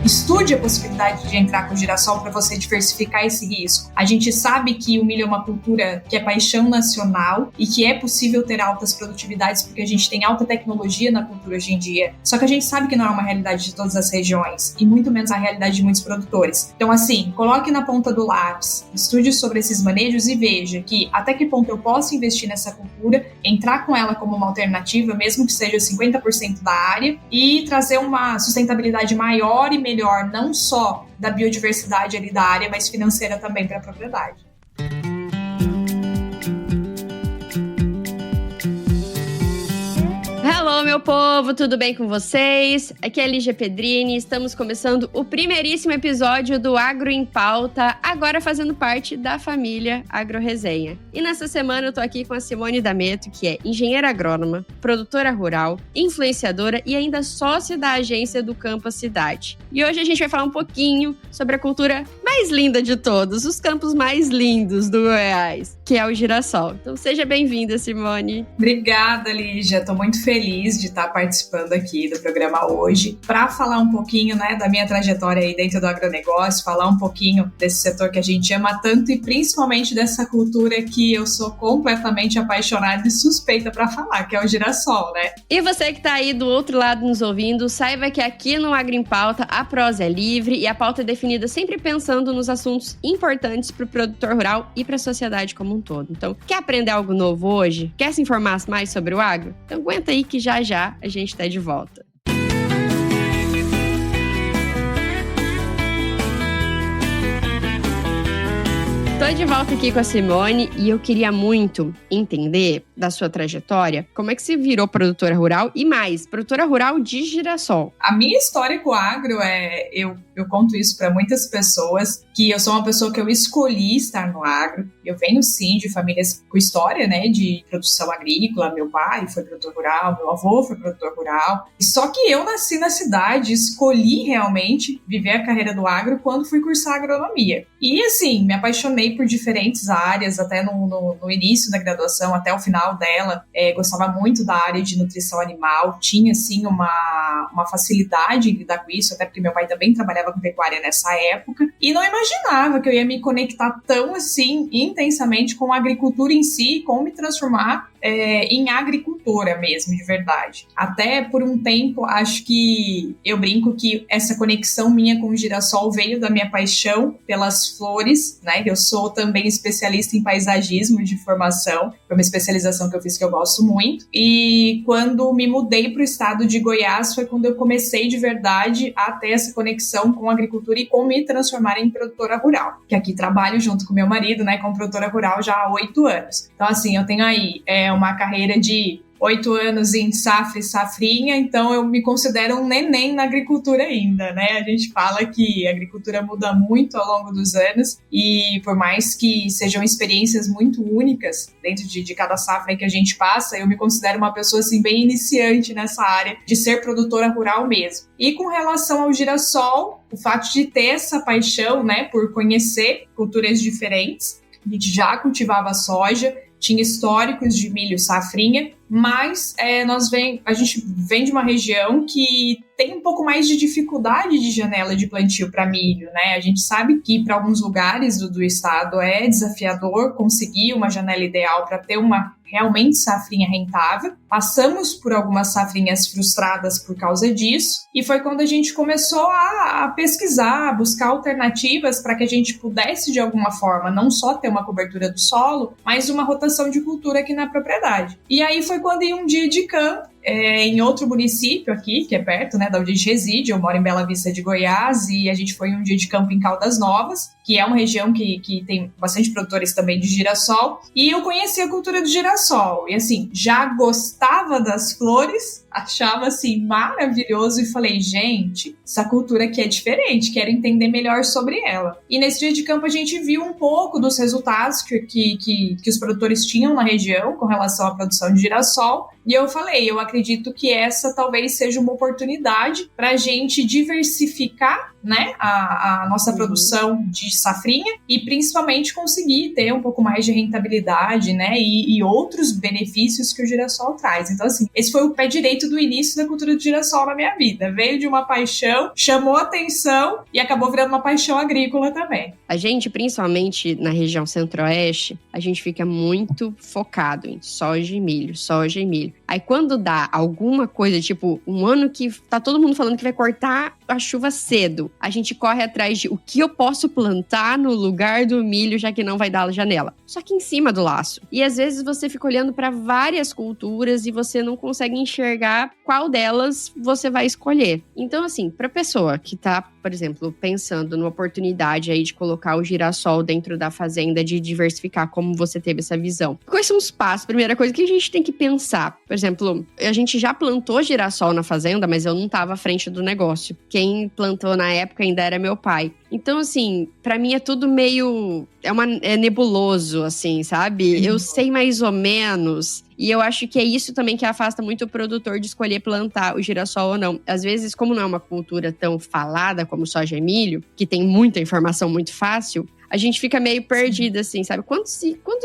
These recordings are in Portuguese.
estude a possibilidade de entrar com girassol para você diversificar esse risco. A gente sabe que o milho é uma cultura que é paixão nacional e que é possível ter altas produtividades porque a gente tem alta tecnologia na cultura hoje em dia. Só que a gente sabe que não é uma realidade de todas as regiões e muito menos a realidade de muitos produtores. Então, assim, coloque na ponta do lápis, estude sobre esses manejos e veja que até que ponto eu posso investir nessa cultura, entrar com ela como uma alternativa, mesmo que seja 50% da área, e trazer uma sustentabilidade maior e melhor, não só da biodiversidade ali da área, mas financeira também para a propriedade. Hello, meu povo, tudo bem com vocês? Aqui é a Lígia Pedrini, estamos começando o primeiríssimo episódio do Agro em Pauta, agora fazendo parte da família Agro Resenha. E nessa semana eu tô aqui com a Simone D'Ameto, que é engenheira agrônoma, produtora rural, influenciadora e ainda sócia da agência do Campus Cidade. E hoje a gente vai falar um pouquinho sobre a cultura mais linda de todos, os campos mais lindos do Goiás, que é o girassol. Então seja bem-vinda, Simone. Obrigada, Lígia, tô muito feliz de estar participando aqui do programa hoje para falar um pouquinho, né, da minha trajetória aí dentro do agronegócio, falar um pouquinho desse setor que a gente ama tanto e principalmente dessa cultura que eu sou completamente apaixonada e suspeita para falar, que é o girassol, né? E você que tá aí do outro lado nos ouvindo, saiba que aqui no Agro em Pauta a prosa é livre e a pauta é definida sempre pensando nos assuntos importantes para o produtor rural e para a sociedade como um todo. Então, quer aprender algo novo hoje? Quer se informar mais sobre o agro? Então aguenta aí que já a gente tá de volta. Tô de volta aqui com a Simone e eu queria muito entender da sua trajetória como é que você virou produtora rural e mais, produtora rural de girassol. A minha história com o agro eu conto isso para muitas pessoas, que eu sou uma pessoa que eu escolhi estar no agro. Eu venho sim de famílias com história, né, de produção agrícola. Meu pai foi produtor rural, meu avô foi produtor rural. Só que eu nasci na cidade, escolhi realmente viver a carreira do agro quando fui cursar agronomia. E assim, me apaixonei por diferentes áreas, até no início da graduação, até o final dela. Gostava muito da área de nutrição animal, tinha assim uma facilidade em lidar com isso, até porque meu pai também trabalhava com pecuária nessa época, e não imaginava que eu ia me conectar tão assim intensamente com a agricultura em si, como me transformar em agricultora mesmo, de verdade. Até por um tempo, acho que eu brinco que essa conexão minha com o girassol veio da minha paixão pelas flores, né? Eu sou também especialista em paisagismo de formação, foi uma especialização que eu fiz que eu gosto muito, e quando me mudei para o estado de Goiás foi quando eu comecei de verdade a ter essa conexão com a agricultura e com me transformar em produtora rural, que aqui trabalho junto com meu marido, né, como produtora rural já há 8 anos. Então assim, eu tenho aí uma carreira de 8 anos em safra e safrinha, então eu me considero um neném na agricultura ainda, né? A gente fala que a agricultura muda muito ao longo dos anos e por mais que sejam experiências muito únicas dentro de cada safra que a gente passa, eu me considero uma pessoa assim bem iniciante nessa área de ser produtora rural mesmo. E com relação ao girassol, o fato de ter essa paixão, né, por conhecer culturas diferentes, a gente já cultivava soja, tinha históricos de milho safrinha, mas a gente vem de uma região que tem um pouco mais de dificuldade de janela de plantio para milho, né? A gente sabe que para alguns lugares do estado é desafiador conseguir uma janela ideal para ter uma realmente safrinha rentável. Passamos por algumas safrinhas frustradas por causa disso e foi quando a gente começou a pesquisar, a buscar alternativas para que a gente pudesse de alguma forma não só ter uma cobertura do solo, mas uma rotação de cultura aqui na propriedade. E aí foi quando em um dia de campo, em outro município aqui, que é perto, né, da onde a gente reside, eu moro em Bela Vista de Goiás, e a gente foi em um dia de campo em Caldas Novas, que é uma região que tem bastante produtores também de girassol, e eu conheci a cultura do girassol, e assim, já gostava das flores, achava assim maravilhoso, e falei, gente, essa cultura aqui é diferente, quero entender melhor sobre ela. E nesse dia de campo a gente viu um pouco dos resultados que os produtores tinham na região com relação à produção de girassol, e eu falei, eu acredito acredito que essa talvez seja uma oportunidade para a gente diversificar, né, a nossa produção de safrinha e principalmente conseguir ter um pouco mais de rentabilidade, né, e outros benefícios que o girassol traz. Então, assim, esse foi o pé direito do início da cultura do girassol na minha vida. Veio de uma paixão, chamou atenção e acabou virando uma paixão agrícola também. A gente, principalmente na região centro-oeste, a gente fica muito focado em soja e milho, soja e milho. Aí quando dá alguma coisa, tipo um ano que tá todo mundo falando que vai cortar a chuva cedo, a gente corre atrás de o que eu posso plantar no lugar do milho, já que não vai dar janela. Só que em cima do laço. E às vezes você fica olhando para várias culturas e você não consegue enxergar qual delas você vai escolher. Então, assim, pra pessoa que tá, por exemplo, pensando numa oportunidade aí de colocar o girassol dentro da fazenda, de diversificar, como você teve essa visão, quais são os passos? Primeira coisa que a gente tem que pensar. Por exemplo, a gente já plantou girassol na fazenda, mas eu não estava à frente do negócio. Quem plantou na época ainda era meu pai. Então, assim, pra mim é tudo meio... É nebuloso, assim, sabe? Eu sei mais ou menos. E eu acho que é isso também que afasta muito o produtor de escolher plantar o girassol ou não. Às vezes, como não é uma cultura tão falada como soja e milho, que tem muita informação muito fácil, a gente fica meio perdida, assim, sabe? Quantos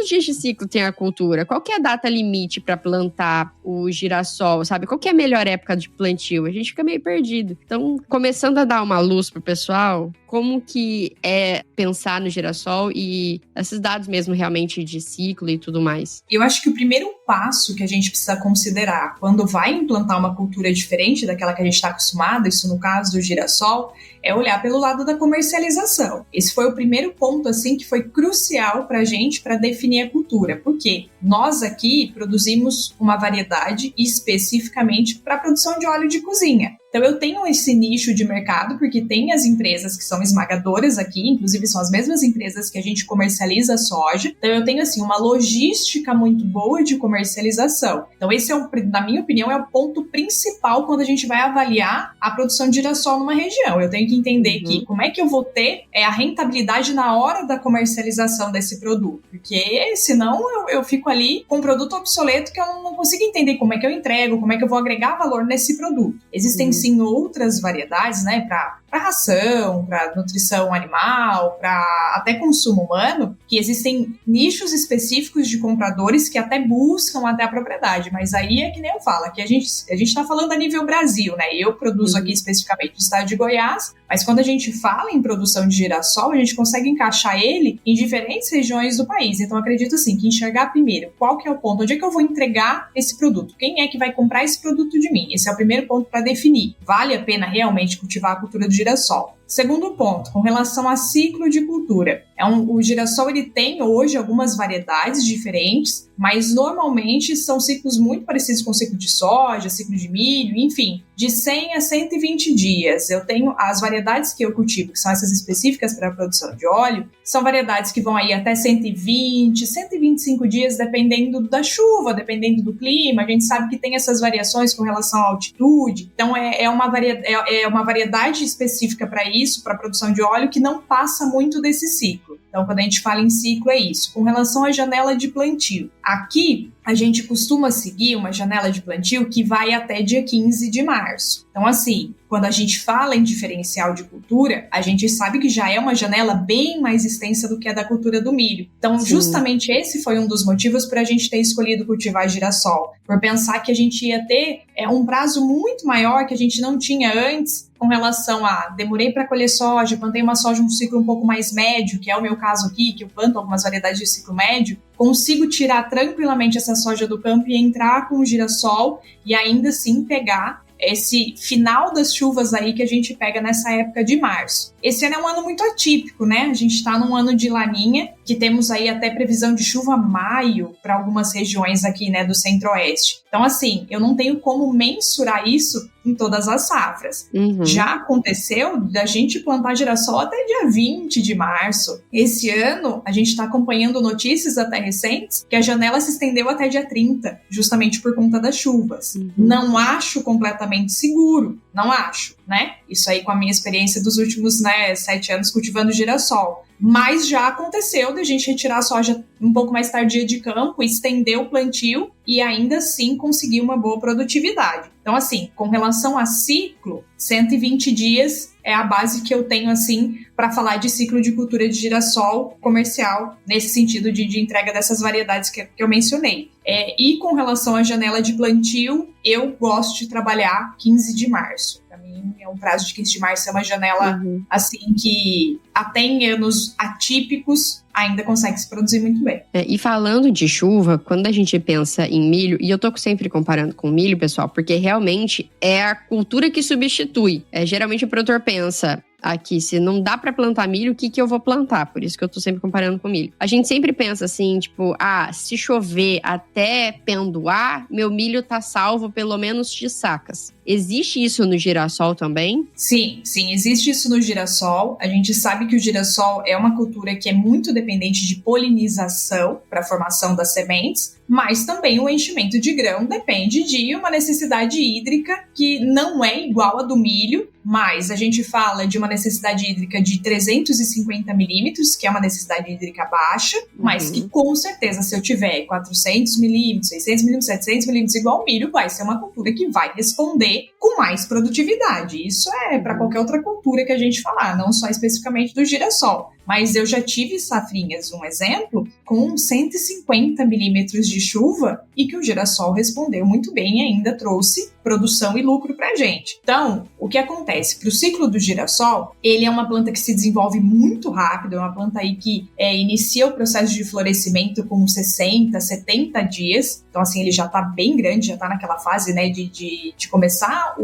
dias de ciclo tem a cultura? Qual que é a data limite para plantar o girassol, sabe? Qual que é a melhor época de plantio? A gente fica meio perdido. Então, começando a dar uma luz pro pessoal, como que é pensar no girassol e esses dados mesmo realmente de ciclo e tudo mais? Eu acho que o primeiro passo que a gente precisa considerar quando vai implantar uma cultura diferente daquela que a gente está acostumado, isso no caso do girassol, é olhar pelo lado da comercialização. Esse foi o primeiro ponto, assim, que foi crucial para a gente para definir a cultura. Porque nós aqui produzimos uma variedade especificamente para a produção de óleo de cozinha. Então eu tenho esse nicho de mercado porque tem as empresas que são esmagadoras aqui, inclusive são as mesmas empresas que a gente comercializa a soja. Então eu tenho assim uma logística muito boa de comercialização. Então esse na minha opinião, é o ponto principal quando a gente vai avaliar a produção de girassol numa região. Eu tenho que entender que como é que eu vou ter a rentabilidade na hora da comercialização desse produto, porque senão eu fico ali com um produto obsoleto que eu não consigo entender como é que eu entrego, como é que eu vou agregar valor nesse produto. Existem sim outras variedades, né, para ração, para nutrição animal, para até consumo humano, que existem nichos específicos de compradores que até buscam até a propriedade, mas aí é que nem eu falo, que a gente está falando a nível Brasil, né, eu produzo aqui especificamente no estado de Goiás, mas quando a gente fala em produção de girassol, a gente consegue encaixar ele em diferentes regiões do país. Então, acredito assim, que enxergar primeiro qual que é o ponto, onde é que eu vou entregar esse produto, quem é que vai comprar esse produto de mim. Esse é o primeiro ponto para definir. Vale a pena realmente cultivar a cultura do girassol? Segundo ponto, com relação a ciclo de cultura. O girassol ele tem hoje algumas variedades diferentes, mas normalmente são ciclos muito parecidos com o ciclo de soja, ciclo de milho, enfim, de 100 a 120 dias. Eu tenho as variedades que eu cultivo, que são essas específicas para a produção de óleo, são variedades que vão aí até 120, 125 dias, dependendo da chuva, dependendo do clima. A gente sabe que tem essas variações com relação à altitude. Então, é uma variedade específica para isso, para a produção de óleo, que não passa muito desse ciclo. Então, quando a gente fala em ciclo, é isso. Com relação à janela de plantio, aqui a gente costuma seguir uma janela de plantio que vai até dia 15 de março. Então, assim, quando a gente fala em diferencial de cultura, a gente sabe que já é uma janela bem mais extensa do que a da cultura do milho. Então, justamente esse foi um dos motivos para a gente ter escolhido cultivar girassol, por pensar que a gente ia ter um prazo muito maior que a gente não tinha antes, com relação a demorei para colher soja, plantei uma soja um ciclo um pouco mais médio, que é o meu caso aqui, que eu planto algumas variedades de ciclo médio, consigo tirar tranquilamente essa soja do campo e entrar com o girassol e ainda assim pegar esse final das chuvas aí que a gente pega nessa época de março. Esse ano é um ano muito atípico, né? A gente está num ano de laninha, que temos aí até previsão de chuva maio para algumas regiões aqui, né, do centro-oeste. Então, assim, eu não tenho como mensurar isso em todas as safras. Já aconteceu da gente plantar girassol até dia 20 de março. Esse ano, a gente está acompanhando notícias até recentes que a janela se estendeu até dia 30, justamente por conta das chuvas. Não acho completamente seguro, não acho, né? Isso aí com a minha experiência dos últimos, 7 anos cultivando girassol. mas já aconteceu de a gente retirar a soja um pouco mais tardia de campo, estender o plantio e ainda assim conseguir uma boa produtividade. Então, assim, com relação a ciclo, 120 dias é a base que eu tenho, assim, para falar de ciclo de cultura de girassol comercial, nesse sentido de entrega dessas variedades que eu mencionei. E com relação à janela de plantio, eu gosto de trabalhar 15 de março. Para mim, é um prazo de 15 de março, é uma janela, assim, que até em anos atípicos ainda consegue se produzir muito bem. E falando de chuva, quando a gente pensa em milho, e eu tô sempre comparando com milho, pessoal, porque realmente é a cultura que substitui. Geralmente o produtor pensa, aqui, se não dá pra plantar milho, o que eu vou plantar? Por isso que eu tô sempre comparando com milho. A gente sempre pensa assim, tipo, se chover até pendoar, meu milho tá salvo pelo menos de sacas. Existe isso no girassol também? Sim, existe isso no girassol. A gente sabe que o girassol é uma cultura que é muito dependente de polinização para a formação das sementes, mas também o enchimento de grão depende de uma necessidade hídrica que não é igual a do milho, mas a gente fala de uma necessidade hídrica de 350 milímetros, que é uma necessidade hídrica baixa, mas que com certeza se eu tiver 400 milímetros, 600 milímetros, 700 milímetros igual ao milho, vai ser uma cultura que vai responder com mais produtividade. Isso é para qualquer outra cultura que a gente falar, não só especificamente do girassol. Mas eu já tive safrinhas, um exemplo, com 150 milímetros de chuva e que o girassol respondeu muito bem e ainda trouxe produção e lucro para a gente. Então, o que acontece? Para o ciclo do girassol, ele é uma planta que se desenvolve muito rápido, é uma planta aí que inicia o processo de florescimento com 60, 70 dias. Então, assim, ele já está bem grande, já está naquela fase, né, de começar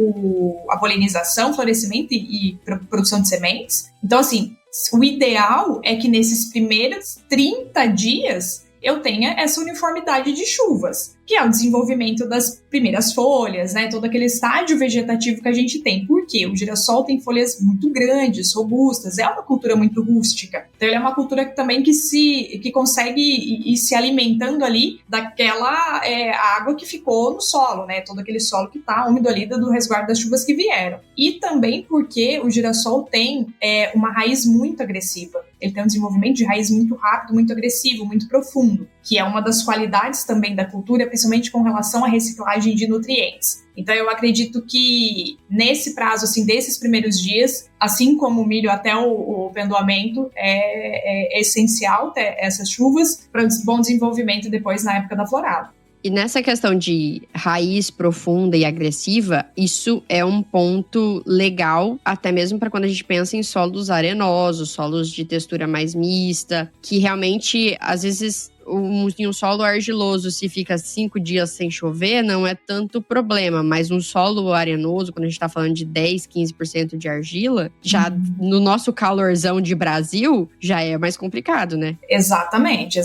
a polinização, florescimento e produção de sementes. Então, assim, o ideal é que nesses primeiros 30 dias eu tenha essa uniformidade de chuvas, que é o desenvolvimento das primeiras folhas, né? Todo aquele estágio vegetativo que a gente tem. Por quê? O girassol tem folhas muito grandes, robustas, é uma cultura muito rústica. Então ele é uma cultura também que consegue ir se alimentando ali daquela água que ficou no solo, né? Todo aquele solo que está úmido ali do resguardo das chuvas que vieram. E também porque o girassol tem uma raiz muito agressiva. Ele tem um desenvolvimento de raiz muito rápido, muito agressivo, muito profundo, que é uma das qualidades também da cultura, principalmente com relação à reciclagem de nutrientes. Então eu acredito que nesse prazo, assim, desses primeiros dias, assim como o milho até o pendoamento, é essencial ter essas chuvas para um bom desenvolvimento depois na época da florada. E nessa questão de raiz profunda e agressiva, isso é um ponto legal, até mesmo para quando a gente pensa em solos arenosos, solos de textura mais mista, que realmente, às vezes, em um solo argiloso, se fica 5 dias sem chover, não é tanto problema, mas um solo arenoso, quando a gente tá falando de 10, 15% de argila, já no nosso calorzão de Brasil, já é mais complicado, né? Exatamente.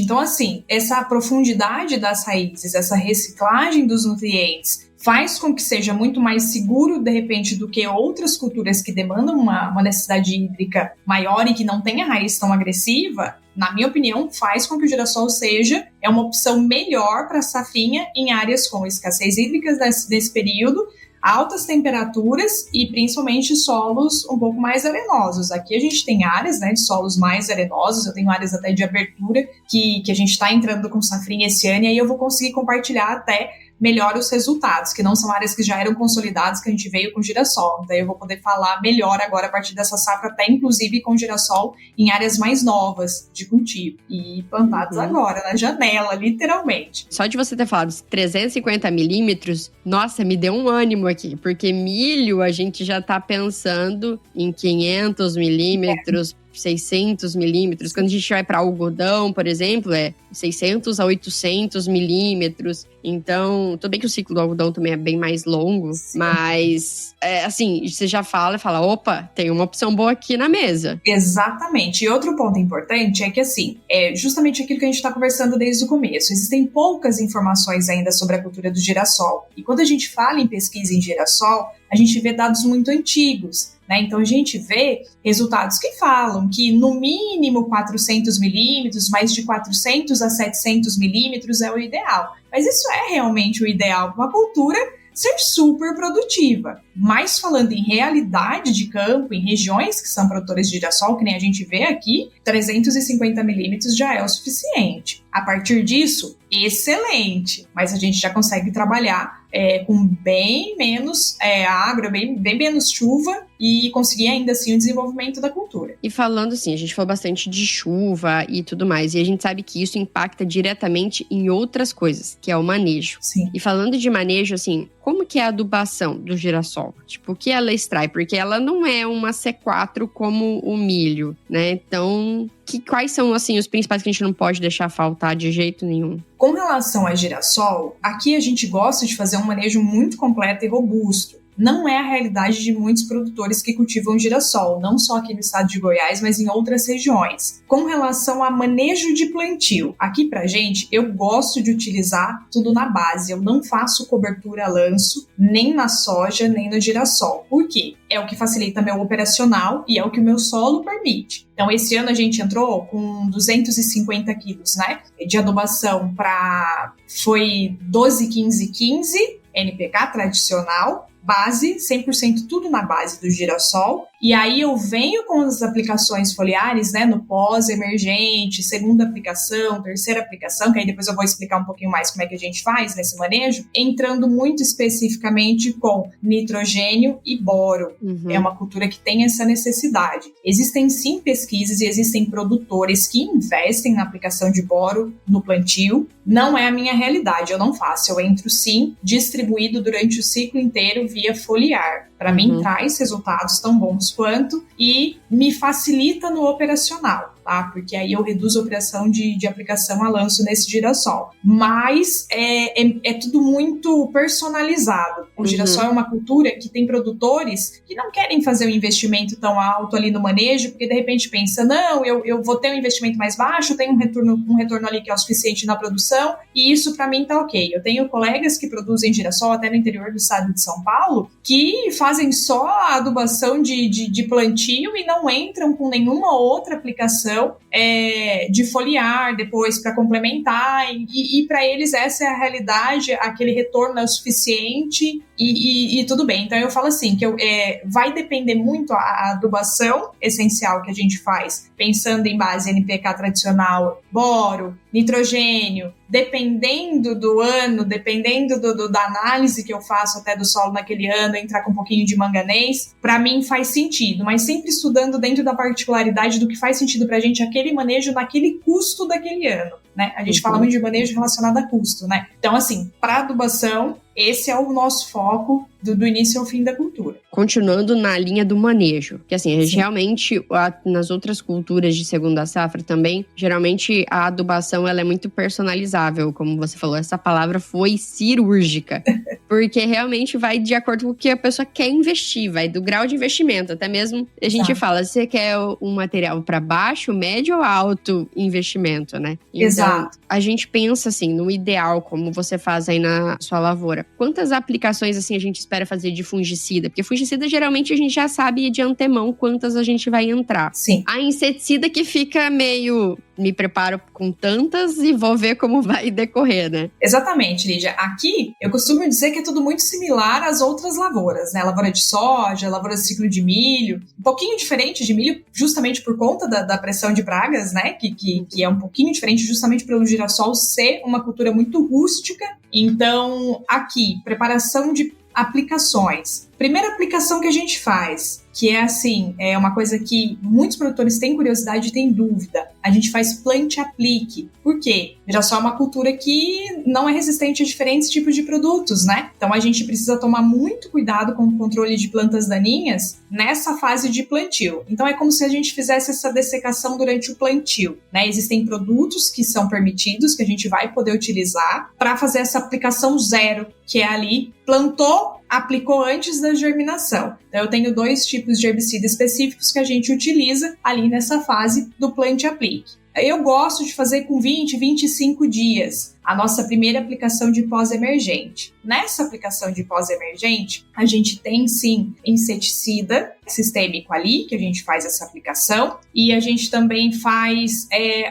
Então, assim, essa profundidade das raízes, essa reciclagem dos nutrientes, faz com que seja muito mais seguro, de repente, do que outras culturas que demandam uma necessidade hídrica maior e que não tem a raiz tão agressiva. Na minha opinião, faz com que o girassol seja uma opção melhor para a safrinha em áreas com escassez hídrica nesse período, altas temperaturas e principalmente solos um pouco mais arenosos. Aqui a gente tem áreas, né, de solos mais arenosos, eu tenho áreas até de abertura que a gente está entrando com safrinha esse ano, e aí eu vou conseguir compartilhar até melhor os resultados, que não são áreas que já eram consolidadas, que a gente veio com girassol. Daí eu vou poder falar melhor agora a partir dessa safra, até inclusive com girassol em áreas mais novas de cultivo e plantados agora, na janela, literalmente. Só de você ter falado 350 milímetros, nossa, me deu um ânimo aqui, porque milho a gente já tá pensando em 500 milímetros, 600 milímetros. Quando a gente vai para algodão, por exemplo, é 600 a 800 milímetros. Então, tudo bem que o ciclo do algodão também é bem mais longo, mas, assim, você já fala, opa, tem uma opção boa aqui na mesa. Exatamente. E outro ponto importante é que, assim, é justamente aquilo que a gente está conversando desde o começo. Existem poucas informações ainda sobre a cultura do girassol. E quando a gente fala em pesquisa em girassol, a gente vê dados muito antigos, né? Então a gente vê resultados que falam que no mínimo 400 milímetros, mais de 400 a 700 milímetros é o ideal. Mas isso é realmente o ideal para uma cultura ser super produtiva. Mas falando em realidade de campo, em regiões que são produtoras de girassol, que nem a gente vê aqui, 350 milímetros já é o suficiente. A partir disso, excelente, mas a gente já consegue trabalhar com bem menos água, bem menos chuva e conseguir ainda assim o desenvolvimento da cultura. E falando assim, a gente falou bastante de chuva e tudo mais, e a gente sabe que isso impacta diretamente em outras coisas, que é o manejo. Sim. E falando de manejo, assim, como que é a adubação do girassol? Tipo, o que ela extrai? Porque ela não é uma C4 como o milho, né? Então, quais são, assim, os principais que a gente não pode deixar faltar de jeito nenhum? Com relação a girassol, aqui a gente gosta de fazer um manejo muito completo e robusto. Não é a realidade de muitos produtores que cultivam girassol, não só aqui no estado de Goiás, mas em outras regiões. Com relação a manejo de plantio, aqui pra gente, eu gosto de utilizar tudo na base. Eu não faço cobertura a lanço, nem na soja, nem no girassol. Por quê? É o que facilita meu operacional e é o que o meu solo permite. Então, esse ano a gente entrou com 250 quilos, né, de adubação foi 12, 15, 15, NPK tradicional, base, 100% tudo na base do girassol. E aí eu venho com as aplicações foliares, né, no pós-emergente, segunda aplicação, terceira aplicação, que aí depois eu vou explicar um pouquinho mais como é que a gente faz nesse manejo, entrando muito especificamente com nitrogênio e boro. É uma cultura que tem essa necessidade. Existem sim pesquisas e existem produtores que investem na aplicação de boro no plantio. Não é a minha realidade, eu não faço. Eu entro sim distribuído durante o ciclo inteiro via foliar. Para mim, traz resultados tão bons quanto e me facilita no operacional, tá? Porque aí eu reduzo a operação de aplicação a lanço nesse girassol. Mas é tudo muito personalizado. O girassol é uma cultura que tem produtores que não querem fazer um investimento tão alto ali no manejo, porque de repente pensa, não, eu vou ter um investimento mais baixo, tenho um retorno ali que é o suficiente na produção, e isso para mim tá ok. Eu tenho colegas que produzem girassol até no interior do estado de São Paulo, que fazem só a adubação de plantio e não entram com nenhuma outra aplicação de foliar depois para complementar, e para eles essa é a realidade, aquele retorno é o suficiente e tudo bem. Então eu falo assim, que vai depender muito a adubação essencial que a gente faz, pensando em base NPK tradicional, boro, nitrogênio, dependendo do ano, dependendo da análise que eu faço até do solo naquele ano, entrar com um pouquinho de manganês, para mim faz sentido, mas sempre estudando dentro da particularidade do que faz sentido pra gente aquele manejo naquele custo daquele ano, né? A gente fala muito de manejo relacionado a custo, né? Então, assim, para adubação, esse é o nosso foco do início ao fim da cultura. Continuando na linha do manejo, que assim, a gente realmente, nas outras culturas de segunda safra também, geralmente a adubação ela é muito personalizável, como você falou, essa palavra foi cirúrgica, porque realmente vai de acordo com o que a pessoa quer investir, vai do grau de investimento, até mesmo a gente fala, você quer um material para baixo, médio ou alto investimento, né? Então, exato. A gente pensa assim, no ideal, como você faz aí na sua lavoura, quantas aplicações assim a gente espera fazer de fungicida? Porque fungicida geralmente a gente já sabe de antemão quantas a gente vai entrar. Sim. A inseticida que fica meio, me preparo com tantas e vou ver como vai decorrer, né? Exatamente, Lídia. Aqui, eu costumo dizer que é tudo muito similar às outras lavouras, né? Lavoura de soja, lavoura de ciclo de milho. Um pouquinho diferente de milho, justamente por conta da pressão de pragas, né? Que é um pouquinho diferente justamente pelo girassol ser uma cultura muito rústica. Então, aqui, preparação de aplicações. Primeira aplicação que a gente faz, que é assim, é uma coisa que muitos produtores têm curiosidade e têm dúvida. A gente faz plante-aplique. Por quê? Girassol é uma cultura que não é resistente a diferentes tipos de produtos, né? Então a gente precisa tomar muito cuidado com o controle de plantas daninhas nessa fase de plantio. Então é como se a gente fizesse essa dessecação durante o plantio, né? Existem produtos que são permitidos, que a gente vai poder utilizar para fazer essa aplicação zero, que é ali, plantou, aplicou antes da germinação. Então eu tenho 2 tipos de herbicida específicos que a gente utiliza ali nessa fase do plante-aplique. Eu gosto de fazer com 20, 25 dias. a nossa primeira aplicação de pós-emergente. Nessa aplicação de pós-emergente, a gente tem sim inseticida sistêmico ali, que a gente faz essa aplicação, e a gente também faz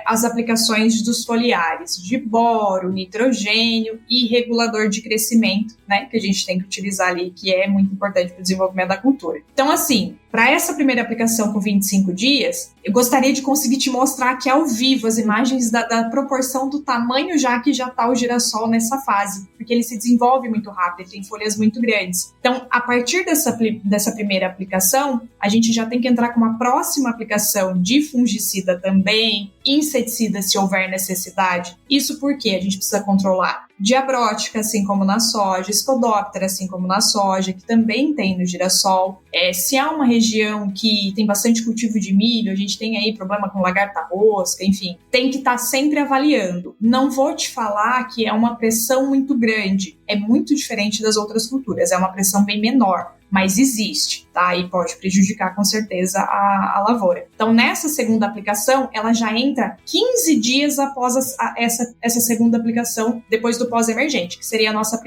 as aplicações dos foliares de boro, nitrogênio e regulador de crescimento, né, que a gente tem que utilizar ali, que é muito importante para o desenvolvimento da cultura. Então, assim, para essa primeira aplicação com 25 dias, eu gostaria de conseguir te mostrar aqui ao vivo as imagens da proporção do tamanho já que já está o girassol nessa fase, porque ele se desenvolve muito rápido, ele tem folhas muito grandes. Então, a partir dessa primeira aplicação, a gente já tem que entrar com uma próxima aplicação de fungicida também, inseticida se houver necessidade. Isso porque a gente precisa controlar diabrótica, assim como na soja, Spodoptera, assim como na soja, que também tem no girassol. Se há uma região que tem bastante cultivo de milho, a gente tem aí problema com lagarta-rosca, enfim, tem que estar sempre avaliando. Não vou te falar que é uma pressão muito grande, é muito diferente das outras culturas, é uma pressão bem menor, mas existe, tá? E pode prejudicar com certeza a lavoura. Então, nessa segunda aplicação, ela já entra 15 dias após essa segunda aplicação, depois do pós-emergente, que seria a nossa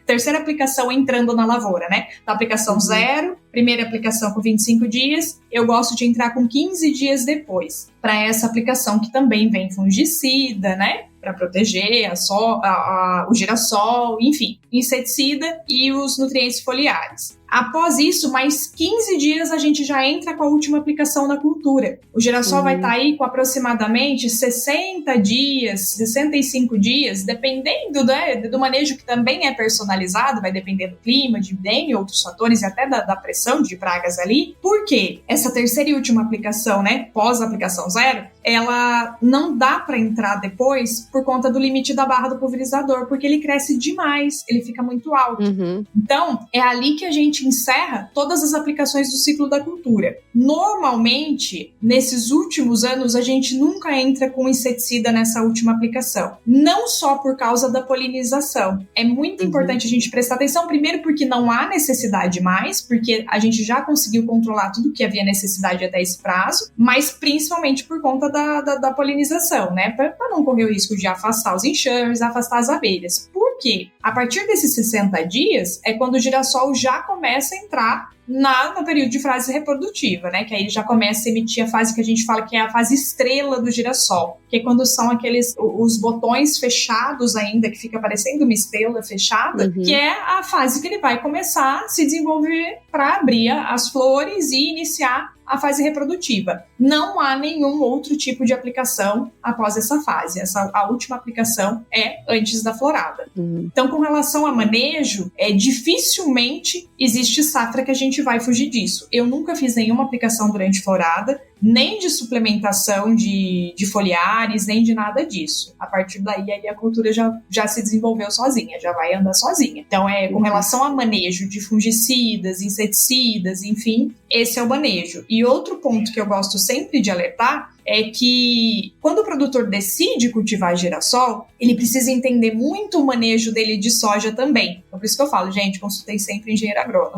terceira aplicação entrando na lavoura, né? Então, aplicação 0, primeira aplicação com 25 dias, eu gosto de entrar com 15 dias depois, para essa aplicação que também vem fungicida, né? Para proteger o girassol, enfim, inseticida e os nutrientes foliares. Após isso, mais 15 dias a gente já entra com a última aplicação na cultura. O girassol vai estar aí com aproximadamente 60 dias, 65 dias, dependendo, né, do manejo, que também é personalizado, vai depender do clima, de bem outros fatores e até da pressão de pragas ali. Por quê? Essa terceira e última aplicação, né, pós-aplicação 0, ela não dá para entrar depois por conta do limite da barra do pulverizador, porque ele cresce demais, ele fica muito alto. Então, é ali que a gente encerra todas as aplicações do ciclo da cultura. Normalmente, nesses últimos anos, a gente nunca entra com inseticida nessa última aplicação. Não só por causa da polinização. É muito importante a gente prestar atenção, primeiro porque não há necessidade mais, porque a gente já conseguiu controlar tudo que havia necessidade até esse prazo, mas principalmente por conta da polinização, né? Para não correr o risco de afastar os enxames, afastar as abelhas. Por quê? A partir desses 60 dias é quando o girassol já começa a entrar no período de fase reprodutiva, né? Que aí ele já começa a emitir a fase que a gente fala que é a fase estrela do girassol, que é quando são os botões fechados ainda, que fica parecendo uma estrela fechada, que é a fase que ele vai começar a se desenvolver para abrir as flores e iniciar a fase reprodutiva. Não há nenhum outro tipo de aplicação após essa fase. A última aplicação é antes da florada. Então, com relação a manejo, dificilmente existe safra que a gente vai fugir disso. Eu nunca fiz nenhuma aplicação durante florada, nem de suplementação de foliares, nem de nada disso. A partir daí, aí a cultura já se desenvolveu sozinha, já vai andar sozinha. Então, com relação a manejo de fungicidas, inseticidas, enfim, esse é o manejo. E outro ponto que eu gosto sempre de alertar é que quando o produtor decide cultivar girassol, ele precisa entender muito o manejo dele de soja também. Então, por isso que eu falo, gente, consultei sempre engenheiro agrônomo.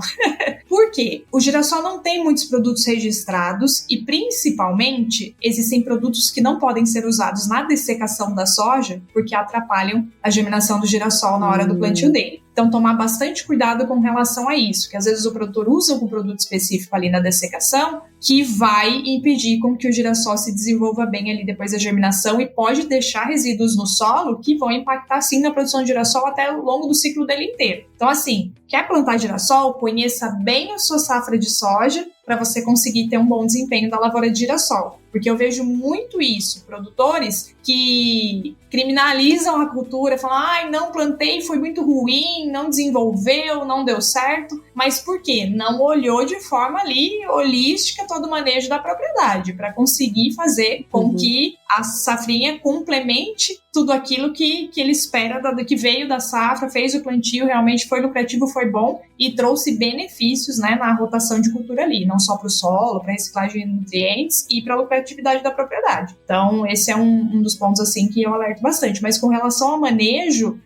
Por quê? O girassol não tem muitos produtos registrados e, principalmente, existem produtos que não podem ser usados na dessecação da soja porque atrapalham a germinação do girassol na hora do plantio dele. Então, tomar bastante cuidado com relação a isso, que às vezes o produtor usa algum produto específico ali na dessecação que vai impedir com que o girassol se desenvolva bem ali depois da germinação e pode deixar resíduos no solo que vão impactar, sim, na produção de girassol até o longo do ciclo dele inteiro. Então, assim, quer plantar girassol? Conheça bem a sua safra de soja para você conseguir ter um bom desempenho da lavoura de girassol. Porque eu vejo muito isso, produtores que criminalizam a cultura, falam, não plantei, foi muito ruim, não desenvolveu, não deu certo. Mas por quê? Não olhou de forma ali holística todo o manejo da propriedade, para conseguir fazer com que a safrinha complemente tudo aquilo que ele espera, que veio da safra, fez o plantio, realmente foi lucrativo, foi bom e trouxe benefícios, né, na rotação de cultura ali, não só para o solo, para reciclagem de nutrientes e para a lucratividade da propriedade. Então, esse é um dos pontos assim que eu alerto bastante. Mas com relação ao manejo,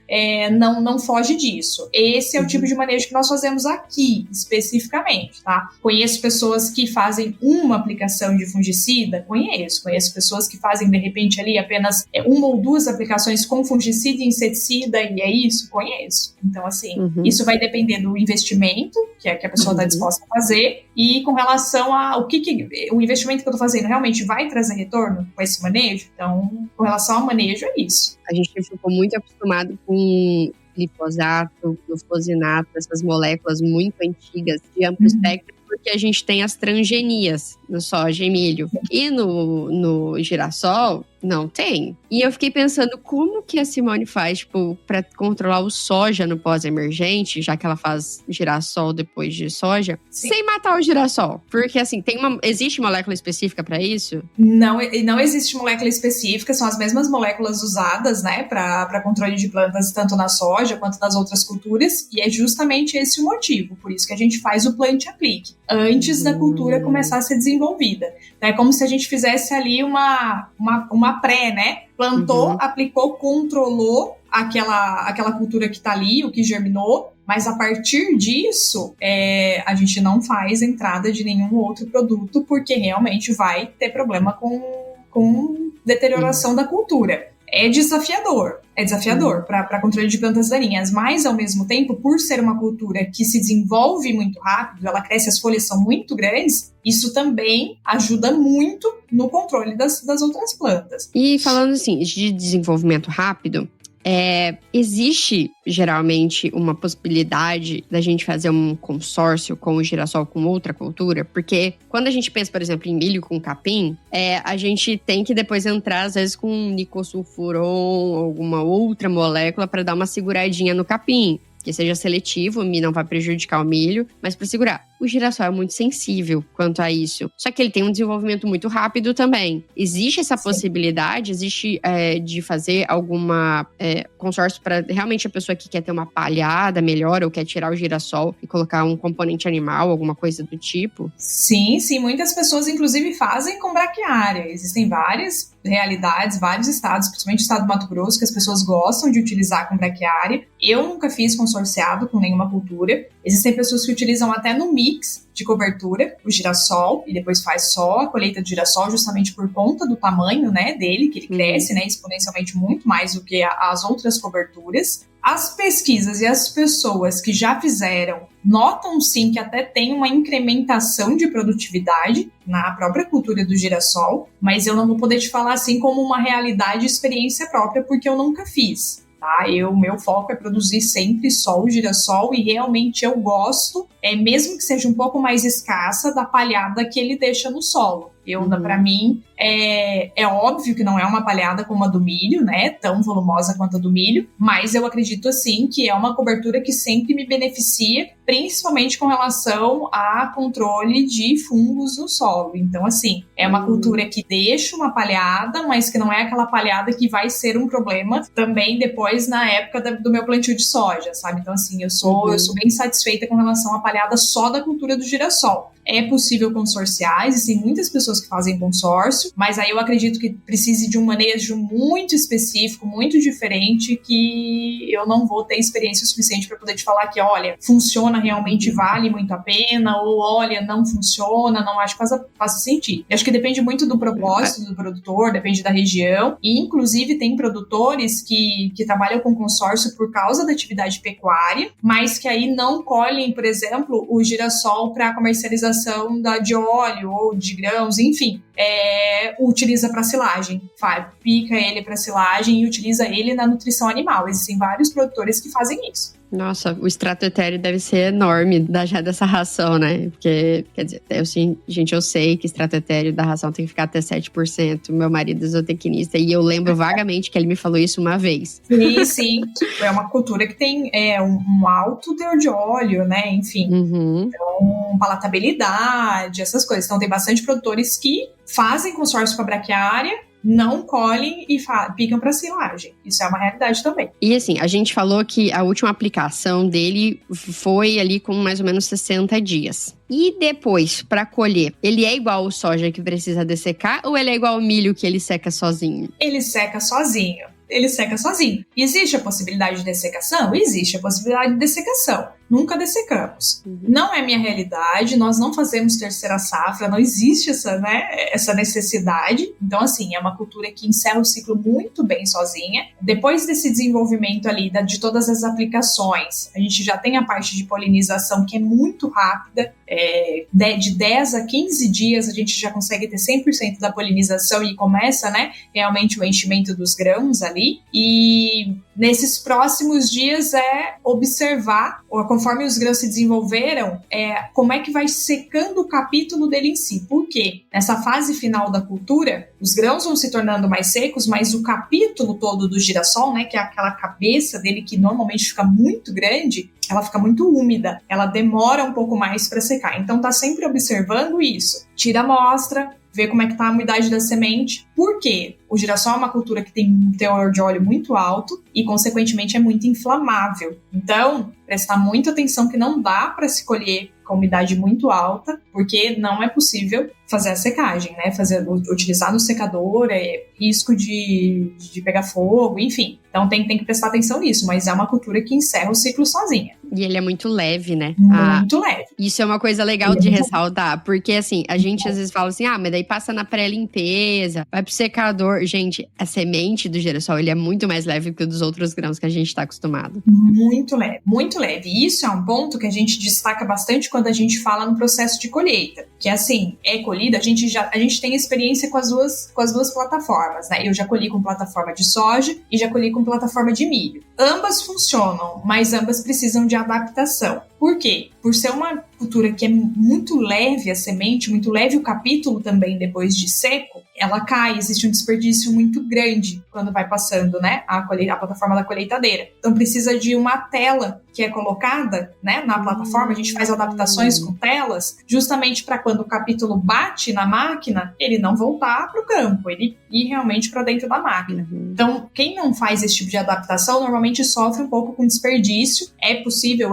não foge disso. Esse é o tipo de manejo que nós fazemos aqui aqui, especificamente, tá? Conheço pessoas que fazem uma aplicação de fungicida, conheço pessoas que fazem, de repente, ali apenas uma ou duas aplicações com fungicida e inseticida, e é isso, conheço. Então, assim, isso vai depender do investimento que a pessoa está disposta a fazer, e com relação ao o investimento que eu estou fazendo realmente vai trazer retorno com esse manejo. Então, com relação ao manejo, é isso. A gente ficou muito acostumado com glifosato, glufosinato, essas moléculas muito antigas de amplo espectro, porque a gente tem as transgenias no soja e milho. E no girassol, não tem. E eu fiquei pensando, como que a Simone faz, tipo, pra controlar o soja no pós-emergente, já que ela faz girassol depois de soja, sem matar o girassol? Porque, assim, existe molécula específica pra isso? Não existe molécula específica, são as mesmas moléculas usadas, né, pra controle de plantas, tanto na soja quanto nas outras culturas, e é justamente esse o motivo, por isso que a gente faz o plant aplique, antes da cultura começar a ser desenvolvida. É como se a gente fizesse ali uma pré, né? Plantou, aplicou, controlou aquela cultura que tá ali, o que germinou, mas a partir disso, a gente não faz entrada de nenhum outro produto, porque realmente vai ter problema com deterioração da cultura. É desafiador para controle de plantas daninhas, mas ao mesmo tempo, por ser uma cultura que se desenvolve muito rápido, ela cresce, as folhas são muito grandes, isso também ajuda muito no controle das outras plantas. E falando assim, de desenvolvimento rápido, existe geralmente uma possibilidade da gente fazer um consórcio com o girassol com outra cultura? Porque quando a gente pensa, por exemplo, em milho com capim, a gente tem que depois entrar, às vezes, com nicosulfuron ou alguma outra molécula para dar uma seguradinha no capim. Que seja seletivo, não vai prejudicar o milho, mas para segurar. O girassol é muito sensível quanto a isso. Só que ele tem um desenvolvimento muito rápido também. Existe essa possibilidade? Existe de fazer alguma consórcio para realmente a pessoa que quer ter uma palhada melhor ou quer tirar o girassol e colocar um componente animal, alguma coisa do tipo? Sim. Muitas pessoas, inclusive, fazem com braquiária. Existem várias realidades, vários estados, principalmente o estado do Mato Grosso, que as pessoas gostam de utilizar com braquiária. Eu nunca fiz consorciado com nenhuma cultura. Existem pessoas que utilizam até no mix de cobertura o girassol e depois faz só a colheita de girassol, justamente por conta do tamanho, né, dele, que ele cresce, né, exponencialmente muito mais do que as outras coberturas. As pesquisas e as pessoas que já fizeram notam sim que até tem uma incrementação de produtividade na própria cultura do girassol, mas eu não vou poder te falar assim como uma realidade e experiência própria, porque eu nunca fiz. Tá? Meu foco é produzir sempre só o girassol e realmente eu gosto, mesmo que seja um pouco mais escassa, da palhada que ele deixa no solo. Para mim, é óbvio que não é uma palhada como a do milho, né? Tão volumosa quanto a do milho, mas eu acredito, assim, que é uma cobertura que sempre me beneficia, principalmente com relação a controle de fungos no solo. Então, assim, é uma cultura que deixa uma palhada, mas que não é aquela palhada que vai ser um problema também depois na época do meu plantio de soja, sabe? Então, assim, eu sou bem satisfeita com relação à palhada só da cultura do girassol. É possível consorciar, existem muitas pessoas que fazem consórcio, mas aí eu acredito que precise de um manejo muito específico, muito diferente, que eu não vou ter experiência suficiente para poder te falar que, olha, funciona, realmente vale muito a pena, ou olha, não funciona, não acho que faça sentido. Eu acho que depende muito do propósito do produtor, depende da região, e inclusive tem produtores que trabalham com consórcio por causa da atividade pecuária, mas que aí não colhem, por exemplo, o girassol para comercialização de óleo ou de grãos, enfim, utiliza para silagem, pica ele para silagem e utiliza ele na nutrição animal. Existem vários produtores que fazem isso. Nossa, o extrato etéreo deve ser enorme dessa ração, né? Porque, quer dizer, eu sei que extrato etéreo da ração tem que ficar até 7%. Meu marido é zootecnista e eu lembro vagamente que ele me falou isso uma vez. Sim. É uma cultura que tem um alto teor de óleo, né? Enfim. Então, palatabilidade, essas coisas. Então, tem bastante produtores que fazem consórcio com a braquiária, não colhem e picam para silagem. Isso é uma realidade também. E assim, a gente falou que a última aplicação dele foi ali com mais ou menos 60 dias. E depois, para colher, ele é igual ao soja que precisa dessecar ou ele é igual ao milho que ele seca sozinho? Ele seca sozinho. Existe a possibilidade de dessecação? Existe a possibilidade de dessecação. nunca dessecamos. Não é minha realidade, nós não fazemos terceira safra, não existe essa necessidade. Então, assim, é uma cultura que encerra o ciclo muito bem sozinha. Depois desse desenvolvimento ali de todas as aplicações, a gente já tem a parte de polinização que é muito rápida. De 10 a 15 dias a gente já consegue ter 100% da polinização e começa, realmente o enchimento dos grãos ali. E nesses próximos dias observar, conforme os grãos se desenvolveram, como é que vai secando o capítulo dele em si. Por quê? Nessa fase final da cultura, os grãos vão se tornando mais secos, mas o capítulo todo do girassol, que é aquela cabeça dele que normalmente fica muito grande, ela fica muito úmida, ela demora um pouco mais para secar. Então tá sempre observando isso. Tira a amostra, vê como é que tá a umidade da semente. Por quê? O girassol é uma cultura que tem um teor de óleo muito alto e, consequentemente, é muito inflamável. Então, prestar muita atenção que não dá para se colher com umidade muito alta, porque não é possível fazer a secagem, utilizar no secador, risco de pegar fogo, enfim. Então tem que prestar atenção nisso, mas é uma cultura que encerra o ciclo sozinha. E ele é muito leve, né? Muito leve. Isso é uma coisa legal de ressaltar, porque assim, a gente às vezes fala assim, mas daí passa na pré-limpeza, vai pro secador. Gente, a semente do girassol, ele é muito mais leve que o dos outros grãos que a gente tá acostumado. Muito leve, muito leve. E isso é um ponto que a gente destaca bastante quando a gente fala no processo de colheita, que assim, colhida, a gente tem experiência com as duas plataformas, Eu já colhi com plataforma de soja e já colhi com plataforma de milho. Ambas funcionam, mas ambas precisam de adaptação. Por quê? Por ser uma cultura que é muito leve a semente, muito leve o capítulo também depois de seco, ela cai, existe um desperdício muito grande quando vai passando, a plataforma da colheitadeira. Então precisa de uma tela que é colocada, na plataforma, a gente faz adaptações com telas, justamente para quando o capítulo bate na máquina, ele não voltar para o campo, ele ir realmente para dentro da máquina. Então, quem não faz esse tipo de adaptação, normalmente sofre um pouco com desperdício. É possível,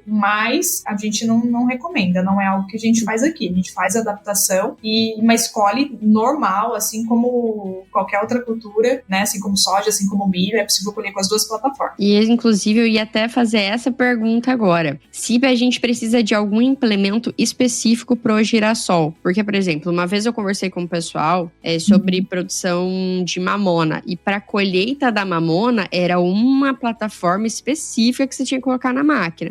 mas a gente não recomenda, não é algo que a gente faz aqui. A gente faz adaptação e uma escolhe normal, assim como qualquer outra cultura, Assim como soja, assim como milho, é possível colher com as duas plataformas. E, inclusive, eu ia até fazer essa pergunta agora. Se a gente precisa de algum implemento específico pro girassol. Porque, por exemplo, uma vez eu conversei com o pessoal sobre produção de mamona. E para colheita da mamona, era uma plataforma específica que você tinha que colocar na máquina.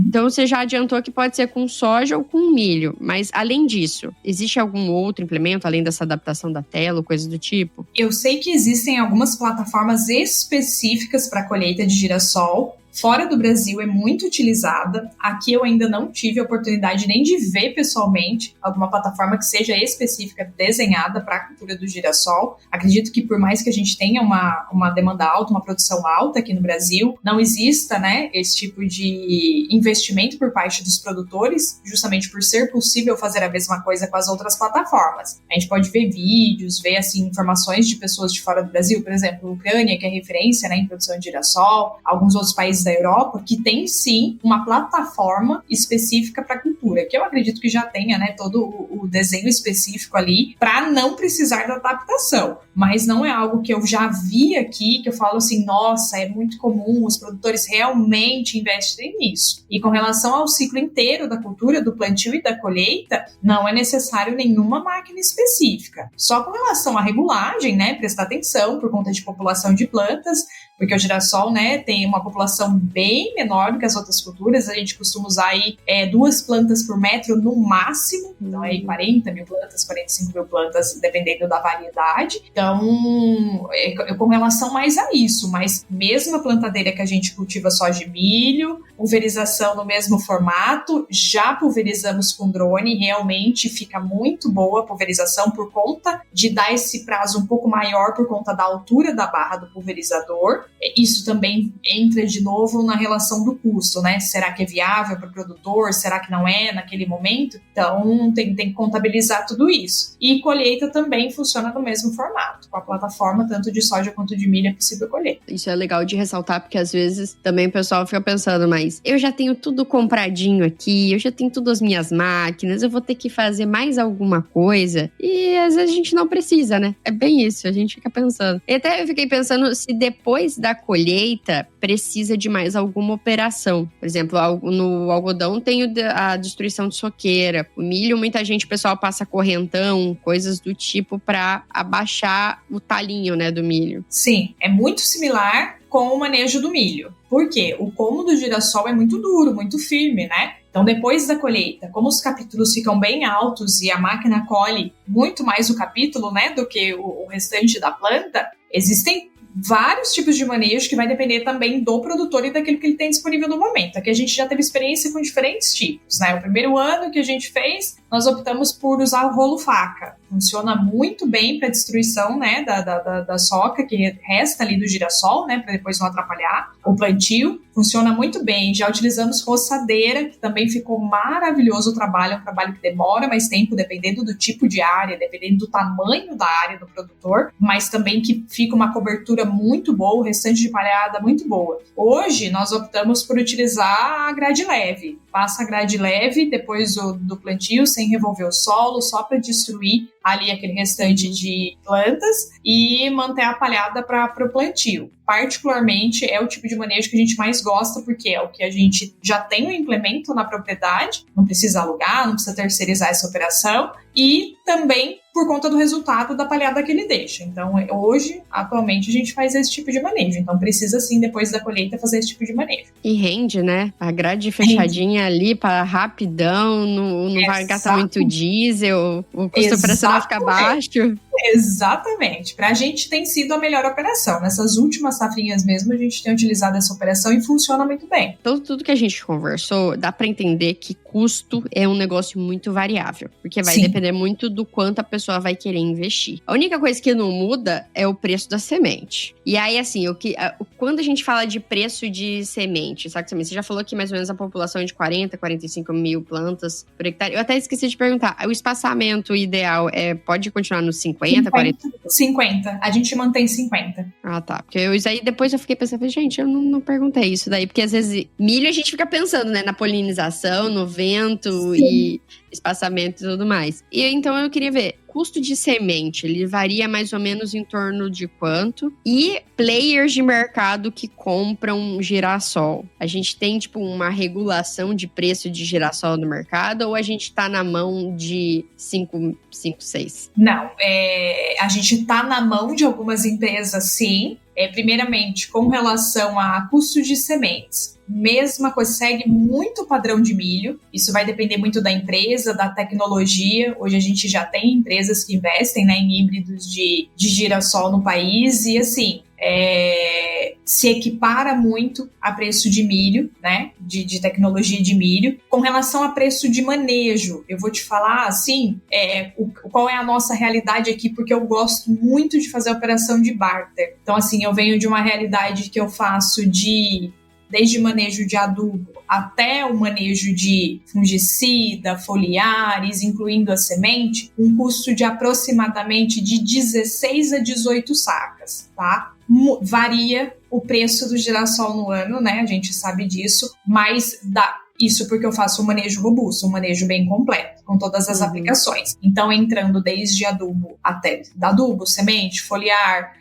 Então, você já adiantou que pode ser com soja ou com milho. Mas, além disso, existe algum outro implemento, além dessa adaptação da tela ou coisa do tipo? Eu sei que existem algumas plataformas específicas para colheita de girassol. Fora do Brasil é muito utilizada. Aqui eu ainda não tive a oportunidade nem de ver pessoalmente alguma plataforma que seja específica, desenhada para a cultura do girassol. Acredito que por mais que a gente tenha uma demanda alta, uma produção alta aqui no Brasil, não exista, esse tipo de investimento por parte dos produtores, justamente por ser possível fazer a mesma coisa com as outras plataformas. A gente pode ver vídeos, ver informações de pessoas de fora do Brasil, por exemplo, a Ucrânia, que é referência em produção de girassol, alguns outros países da Europa, que tem sim uma plataforma específica para a cultura, que eu acredito que já tenha todo o desenho específico ali para não precisar da adaptação, mas não é algo que eu já vi aqui, que eu falo assim, nossa, é muito comum, os produtores realmente investem nisso. E com relação ao ciclo inteiro da cultura, do plantio e da colheita, não é necessário nenhuma máquina específica. Só com relação à regulagem, prestar atenção por conta de população de plantas, porque o girassol, tem uma população bem menor do que as outras culturas. A gente costuma usar aí 2 plantas por metro no máximo, então aí 40 mil plantas, 45 mil plantas, dependendo da variedade. Então, com relação mais a isso, mas mesmo a plantadeira que a gente cultiva soja e milho, pulverização no mesmo formato, já pulverizamos com drone, realmente fica muito boa a pulverização por conta de dar esse prazo um pouco maior por conta da altura da barra do pulverizador. Isso também entra de novo na relação do custo, Será que é viável para o produtor? Será que não é naquele momento? Então, tem que contabilizar tudo isso. E colheita também funciona no mesmo formato. contato com a plataforma, tanto de soja quanto de milho, é possível colher. Isso é legal de ressaltar, porque às vezes também o pessoal fica pensando, mas eu já tenho tudo compradinho aqui, eu já tenho tudo as minhas máquinas, eu vou ter que fazer mais alguma coisa. E às vezes a gente não precisa, né? É bem isso, a gente fica pensando. E até eu fiquei pensando se depois da colheita precisa de mais alguma operação. Por exemplo, no algodão tem a destruição de soqueira. O milho, muita gente, o pessoal passa correntão, coisas do tipo para abaixar o talinho, né, do milho. Sim, é muito similar com o manejo do milho. Por quê? O como do girassol é muito duro, muito firme, né? Então, depois da colheita, como os capítulos ficam bem altos e a máquina colhe muito mais o capítulo, né, do que o restante da planta, existem vários tipos de manejo que vai depender também do produtor e daquilo que ele tem disponível no momento. Aqui a gente já teve experiência com diferentes tipos, né? O primeiro ano que a gente fez, nós optamos por usar o rolo faca. Funciona muito bem para destruição, né, da soca que resta ali do girassol, né, para depois não atrapalhar o plantio. Funciona muito bem. Já utilizamos roçadeira, que também ficou maravilhoso o trabalho. É um trabalho que demora mais tempo, dependendo do tipo de área, dependendo do tamanho da área do produtor, mas também que fica uma cobertura muito boa, o restante de palhada muito boa. Hoje, nós optamos por utilizar a grade leve. Passa a grade leve depois do plantio, sem revolver o solo, só para destruir ali aquele restante de plantas e manter a palhada para o plantio. Particularmente é o tipo de manejo que a gente mais gosta, porque é o que a gente já tem o implemento na propriedade, não precisa alugar, não precisa terceirizar essa operação, e também por conta do resultado da palhada que ele deixa. Então, hoje, atualmente, a gente faz esse tipo de manejo. Então, precisa sim, depois da colheita, fazer esse tipo de manejo. E rende, né? A grade fechadinha ali para rapidão, não vai gastar muito diesel, o custo operacional fica baixo. Exatamente. Para a gente tem sido a melhor operação. Nessas últimas safrinhas mesmo, a gente tem utilizado essa operação e funciona muito bem. Então, tudo que a gente conversou, dá para entender que custo é um negócio muito variável, porque vai depender muito do quanto a pessoa vai querer investir. A única coisa que não muda é o preço da semente. E aí, assim, quando a gente fala de preço de semente, sabe, você já falou que mais ou menos a população é de 40, 45 mil plantas por hectare. Eu até esqueci de perguntar, o espaçamento ideal pode continuar nos 50, 40? 50. A gente mantém 50. Ah, tá. Porque isso aí depois eu fiquei pensando, gente, eu não perguntei isso daí, porque às vezes milho a gente fica pensando, né, na polinização, no vento e espaçamento e tudo mais. E então eu queria ver, custo de semente, ele varia mais ou menos em torno de quanto? E players de mercado que compram girassol. A gente tem, tipo, uma regulação de preço de girassol no mercado ou a gente tá na mão de 5, 6? Não, a gente tá na mão de algumas empresas, sim. Primeiramente, com relação a custo de sementes. Mesma coisa, segue muito o padrão de milho. Isso vai depender muito da empresa, da tecnologia. Hoje a gente já tem empresas que investem, né, em híbridos de girassol no país e assim, se equipara muito a preço de milho, né, de tecnologia de milho. Com relação a preço de manejo, eu vou te falar assim, qual é a nossa realidade aqui, porque eu gosto muito de fazer a operação de barter. Então assim, eu venho de uma realidade que eu faço desde manejo de adubo até o manejo de fungicida, foliares, incluindo a semente, um custo de aproximadamente de 16 a 18 sacas, tá? Varia o preço do girassol no ano, né? A gente sabe disso, mas isso porque eu faço um manejo robusto, um manejo bem completo, com todas as aplicações. Então, entrando desde adubo até adubo, semente, foliar,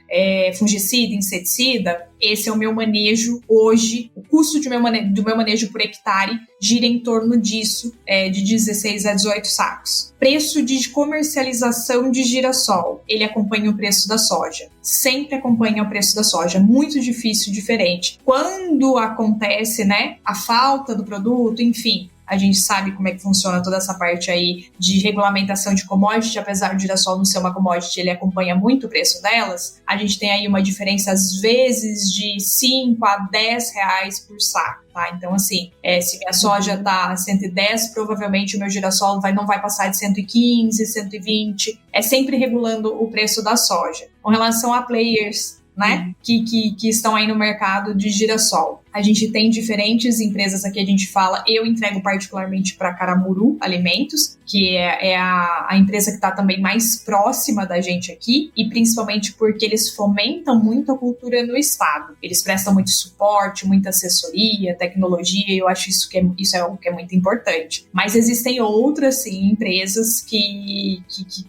fungicida, inseticida, esse é o meu manejo hoje. O custo do meu manejo por hectare gira em torno disso, de 16 a 18 sacos. Preço de comercialização de girassol, ele acompanha o preço da soja. Sempre acompanha o preço da soja, muito difícil, diferente. Quando acontece, né, a falta do produto, enfim, a gente sabe como é que funciona toda essa parte aí de regulamentação de commodity, apesar do girassol não ser uma commodity, ele acompanha muito o preço delas. A gente tem aí uma diferença, às vezes, de 5 a 10 reais por saco, tá? Então, assim, se minha soja tá 110, provavelmente o meu girassol não vai passar de 115, 120. É sempre regulando o preço da soja. Com relação a players, né, que estão aí no mercado de girassol. A gente tem diferentes empresas aqui, a gente fala, eu entrego particularmente para Caramuru Alimentos, que é a empresa que está também mais próxima da gente aqui, e principalmente porque eles fomentam muito a cultura no estado. Eles prestam muito suporte, muita assessoria, tecnologia, e eu acho isso é algo que é muito importante. Mas existem outras, sim, empresas que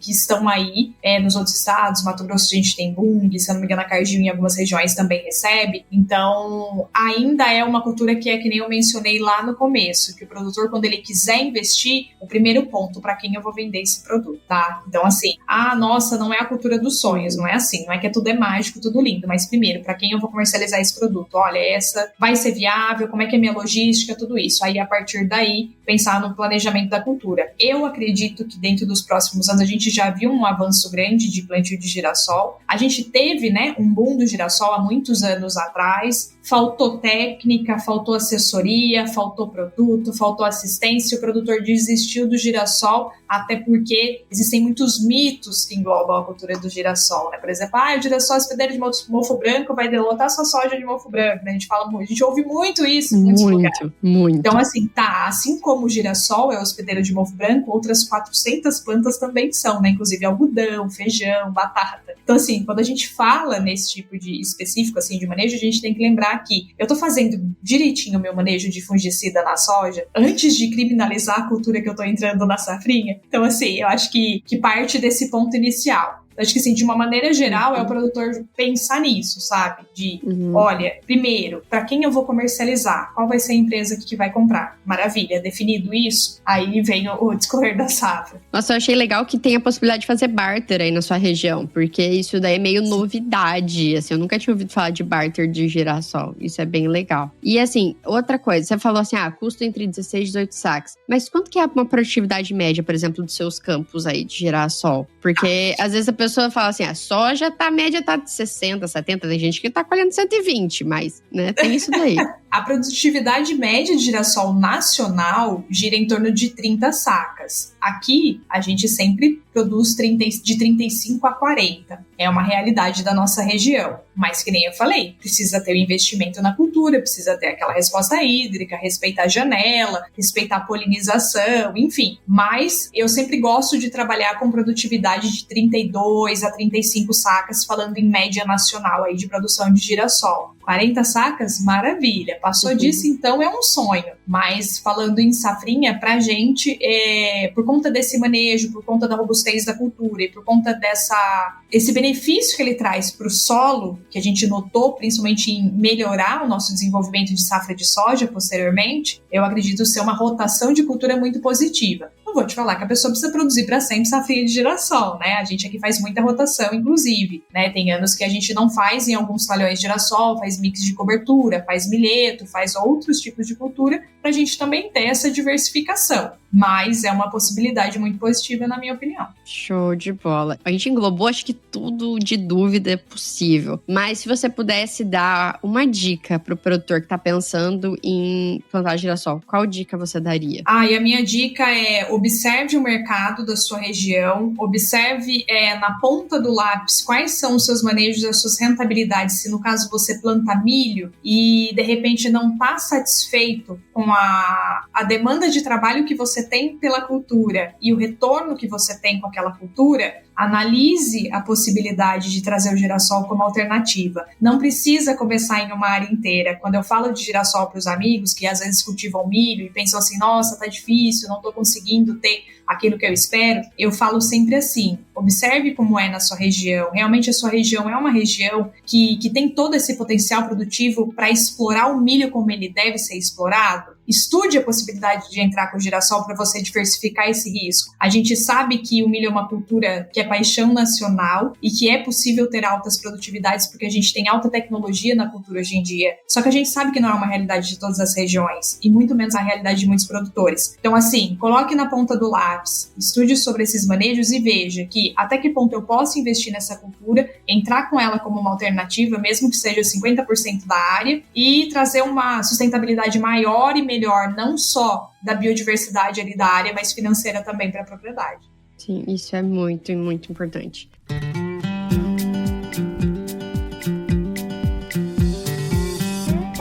estão aí nos outros estados. Mato Grosso a gente tem Bung, se eu não me engano a Cargill em algumas regiões também recebe. Então, ainda é uma cultura que nem eu mencionei lá no começo, que o produtor, quando ele quiser investir, o primeiro ponto, para quem eu vou vender esse produto, tá? Então, assim, nossa, não é a cultura dos sonhos, não é assim, não é que tudo é mágico, tudo lindo, mas primeiro, para quem eu vou comercializar esse produto? Olha, essa vai ser viável, como é que é minha logística, tudo isso. Aí, a partir daí, pensar no planejamento da cultura. Eu acredito que dentro dos próximos anos a gente já viu um avanço grande de plantio de girassol. A gente teve, né, um boom do girassol há muitos anos atrás. Faltou técnica, faltou assessoria, faltou produto, faltou assistência. O produtor desistiu do girassol, até porque existem muitos mitos que englobam a cultura do girassol, né? Por exemplo, o girassol hospedeiro de mofo branco vai derrotar sua soja de mofo branco, né? A gente ouve muito isso em muitos lugares. Muito. Então, assim como o girassol é hospedeiro de mofo branco, outras 400 plantas também são, né? Inclusive algodão, feijão, batata. Então, assim, quando a gente fala nesse tipo de específico, assim, de manejo, a gente tem que lembrar que eu tô fazendo direitinho o meu manejo de fungicida na soja antes de criminalizar a cultura que eu tô entrando na safrinha. Então, assim, eu acho que parte desse ponto inicial. Acho que, assim, de uma maneira geral, é o produtor pensar nisso, sabe? Olha, primeiro, para quem eu vou comercializar? Qual vai ser a empresa que vai comprar? Maravilha, definido isso, aí vem o discorrer da safra. Nossa, eu achei legal que tem a possibilidade de fazer barter aí na sua região, porque isso daí é meio novidade, assim, eu nunca tinha ouvido falar de barter de girassol, isso é bem legal. E, assim, outra coisa, você falou assim, custo entre 16 e 18 sacos, mas quanto que é uma produtividade média, por exemplo, dos seus campos aí de girassol? Porque, às vezes, a pessoa fala assim, a soja a média tá de 60, 70, tem gente que tá colhendo 120, mas, né, tem isso daí. A produtividade média de girassol nacional gira em torno de 30 sacas. Aqui, a gente sempre produz de 35 a 40. É uma realidade da nossa região. Mas, que nem eu falei, precisa ter o investimento na cultura, precisa ter aquela resposta hídrica, respeitar a janela, respeitar a polinização, enfim. Mas eu sempre gosto de trabalhar com produtividade de 32 a 35 sacas, falando em média nacional aí de produção de girassol. 40 sacas, maravilha. Passou disso, então, é um sonho. Mas, falando em safrinha, pra gente, por conta desse manejo, por conta da robustez da cultura e por conta esse benefício que ele traz pro solo, que a gente notou, principalmente em melhorar o nosso desenvolvimento de safra de soja posteriormente, eu acredito ser uma rotação de cultura muito positiva. Não vou te falar que a pessoa precisa produzir para sempre safrinha de girassol, né? A gente aqui faz muita rotação, inclusive, né? Tem anos que a gente não faz em alguns talhões de girassol, faz mix de cobertura, faz milheto, faz outros tipos de cultura, para a gente também ter essa diversificação. Mas é uma possibilidade muito positiva, na minha opinião. Show de bola. A gente englobou, acho que tudo de dúvida é possível. Mas se você pudesse dar uma dica pro produtor que tá pensando em plantar girassol, qual dica você daria? E a minha dica é: observe o mercado da sua região, observe na ponta do lápis quais são os seus manejos, as suas rentabilidades. Se no caso você planta milho e de repente não está satisfeito com a demanda de trabalho que você tem pela cultura e o retorno que você tem com aquela cultura, analise a possibilidade de trazer o girassol como alternativa. Não precisa começar em uma área inteira. Quando eu falo de girassol para os amigos que às vezes cultivam milho e pensam assim, nossa, tá difícil, não tô conseguindo ter aquilo que eu espero, eu falo sempre assim: observe como é na sua região. Realmente a sua região é uma região que tem todo esse potencial produtivo para explorar o milho como ele deve ser explorado? Estude a possibilidade de entrar com o girassol para você diversificar esse risco. A gente sabe que o milho é uma cultura que é paixão nacional e que é possível ter altas produtividades porque a gente tem alta tecnologia na cultura hoje em dia. Só que a gente sabe que não é uma realidade de todas as regiões e muito menos a realidade de muitos produtores. Então, assim, coloque na ponta do lápis, estude sobre esses manejos e veja que até que ponto eu posso investir nessa cultura, entrar com ela como uma alternativa, mesmo que seja 50% da área, e trazer uma sustentabilidade maior e melhor, não só da biodiversidade ali da área, mas financeira também para a propriedade. Sim, isso é muito, muito importante.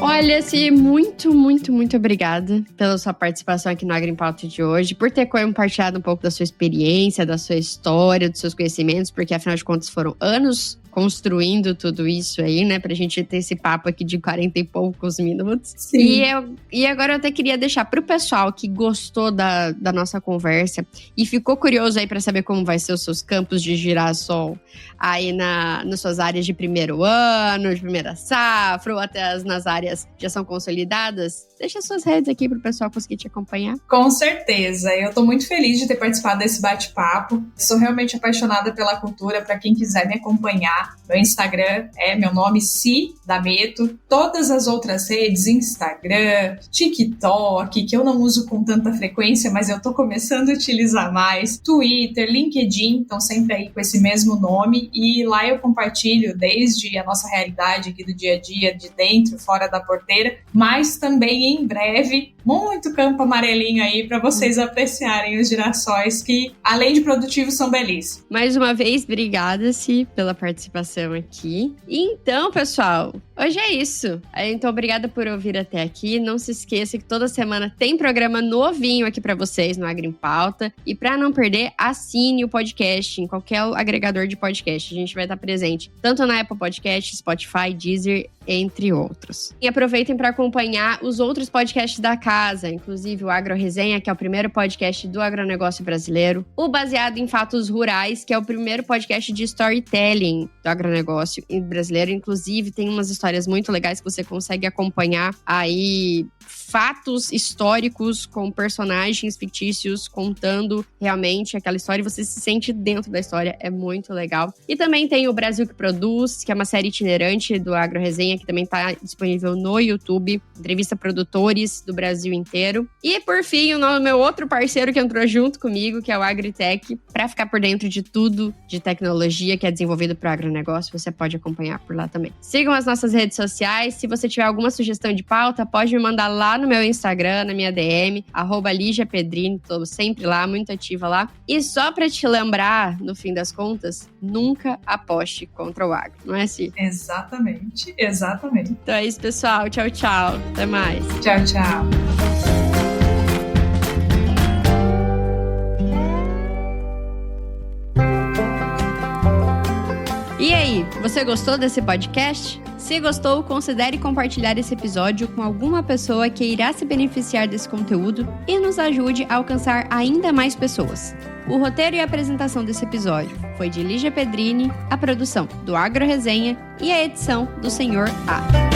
Olha, Si, muito, muito, muito obrigada pela sua participação aqui no Agro em Pauta de hoje, por ter compartilhado um pouco da sua experiência, da sua história, dos seus conhecimentos, porque afinal de contas foram anos construindo tudo isso aí, né? Pra gente ter esse papo aqui de 40 e poucos minutos. Sim. E agora eu até queria deixar pro pessoal que gostou da nossa conversa e ficou curioso aí pra saber como vai ser os seus campos de girassol aí nas suas áreas de primeiro ano, de primeira safra, ou até nas áreas que já são consolidadas. Deixa suas redes aqui pro pessoal conseguir te acompanhar. Com certeza. Eu tô muito feliz de ter participado desse bate-papo. Sou realmente apaixonada pela cultura. Para quem quiser me acompanhar, meu Instagram é meu nome, Si D'Ameto. Todas as outras redes, Instagram, TikTok, que eu não uso com tanta frequência, mas eu tô começando a utilizar mais, Twitter, LinkedIn, estão sempre aí com esse mesmo nome. E lá eu compartilho desde a nossa realidade aqui do dia a dia, de dentro, fora da porteira, mas também em breve, muito campo amarelinho aí para vocês apreciarem os girassóis que, além de produtivos, são belíssimos. Mais uma vez, obrigada, Si, pela participação aqui. Então, pessoal, hoje é isso. Então, obrigada por ouvir até aqui. Não se esqueça que toda semana tem programa novinho aqui para vocês no Agro em Pauta. E para não perder, assine o podcast em qualquer agregador de podcast. A gente vai estar presente tanto na Apple Podcast, Spotify, Deezer, entre outros. E aproveitem para acompanhar os outros podcasts da casa, inclusive o Agro Resenha, que é o primeiro podcast do agronegócio brasileiro, o Baseado em Fatos Rurais, que é o primeiro podcast de storytelling do agronegócio brasileiro. Inclusive, tem umas histórias muito legais que você consegue acompanhar aí, fatos históricos com personagens fictícios contando realmente aquela história e você se sente dentro da história, é muito legal. E também tem o Brasil que Produz, que é uma série itinerante do Agro Resenha, que também está disponível no YouTube, entrevista produtores do Brasil inteiro. E por fim, o meu outro parceiro que entrou junto comigo, que é o Agritech, para ficar por dentro de tudo de tecnologia que é desenvolvido para o agronegócio, você pode acompanhar por lá também. Sigam as nossas redes sociais, se você tiver alguma sugestão de pauta, pode me mandar lá no meu Instagram, na minha DM, @LigiaPedrini, tô sempre lá, muito ativa lá. E só pra te lembrar, no fim das contas, nunca aposte contra o agro, não é assim? Exatamente, exatamente. Então é isso, pessoal. Tchau, tchau. Até mais. Tchau, tchau. E aí, você gostou desse podcast? Se gostou, considere compartilhar esse episódio com alguma pessoa que irá se beneficiar desse conteúdo e nos ajude a alcançar ainda mais pessoas. O roteiro e a apresentação desse episódio foi de Ligia Pedrini, a produção do Agro Resenha e a edição do Senhor A.